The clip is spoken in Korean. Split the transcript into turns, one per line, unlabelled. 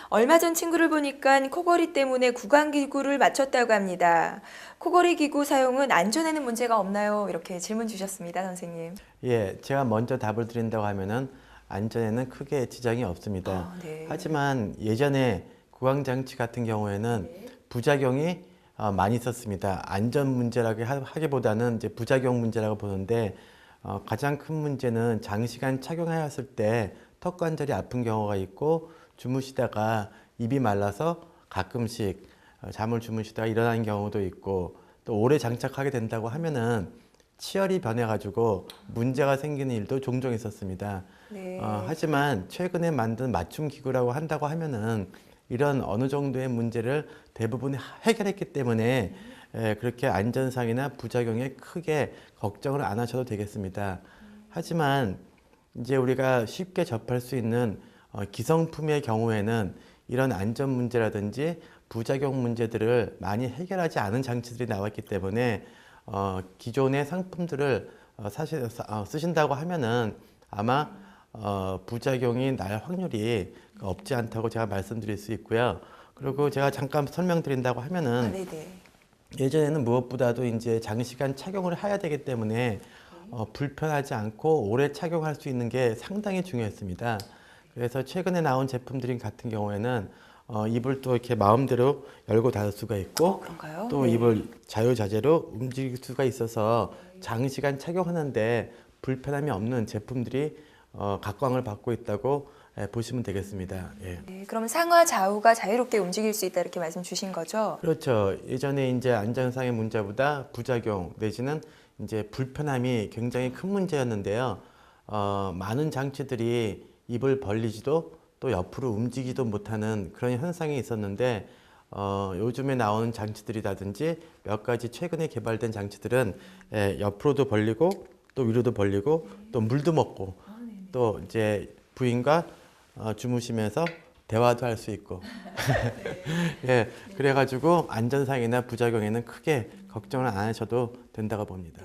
얼마 전 친구를 보니까 코골이 때문에 구강기구를 맞췄다고 합니다. 코골이 기구 사용은 안전에는 문제가 없나요? 이렇게 질문 주셨습니다, 선생님.
예, 제가 먼저 답을 드린다고 하면은 안전에는 크게 지장이 없습니다.
네.
하지만 예전에 구강장치 같은 경우에는 부작용이 많이 있었습니다. 안전 문제라고 하기보다는 이제 부작용 문제라고 보는데 가장 큰 문제는 장시간 착용하였을 때 턱 관절이 아픈 경우가 있고 주무시다가 입이 말라서 가끔씩 잠을 주무시다가 일어나는 경우도 있고 또 오래 장착하게 된다고 하면은 치열이 변해가지고 문제가 생기는 일도 종종 있었습니다.
네.
하지만 최근에 만든 맞춤 기구라고 한다고 하면은 이런 어느 정도의 문제를 대부분 해결했기 때문에 그렇게 안전상이나 부작용에 크게 걱정을 안 하셔도 되겠습니다. 하지만 이제 우리가 쉽게 접할 수 있는 기성품의 경우에는 이런 안전 문제라든지 부작용 문제들을 많이 해결하지 않은 장치들이 나왔기 때문에 기존의 상품들을 사실 쓰신다고 하면은 아마 부작용이 날 확률이 없지 않다고 제가 말씀드릴 수 있고요. 그리고 제가 잠깐 설명드린다고 하면은
네네.
예전에는 무엇보다도 이제 장시간 착용을 해야 되기 때문에 불편하지 않고 오래 착용할 수 있는 게 상당히 중요했습니다. 그래서 최근에 나온 제품들 같은 경우에는 입을 또 이렇게 마음대로 열고 닫을 수가 있고
그런가요?
또
네.
입을 자유자재로 움직일 수가 있어서 장시간 착용하는데 불편함이 없는 제품들이 각광을 받고 있다고 보시면 되겠습니다. 예.
네, 그럼 상하 좌우가 자유롭게 움직일 수 있다 이렇게 말씀 주신 거죠?
그렇죠. 예전에 이제 안전상의 문제보다 부작용 내지는 이제 불편함이 굉장히 큰 문제였는데요. 많은 장치들이 입을 벌리지도 또 옆으로 움직이지도 못하는 그런 현상이 있었는데 요즘에 나오는 장치들이라든지 몇 가지 최근에 개발된 장치들은 옆으로도 벌리고 또 위로도 벌리고 또 물도 먹고 또 이제 부인과 주무시면서 대화도 할 수 있고 예, 그래가지고 안전상이나 부작용에는 크게 걱정을 안 하셔도 된다고 봅니다.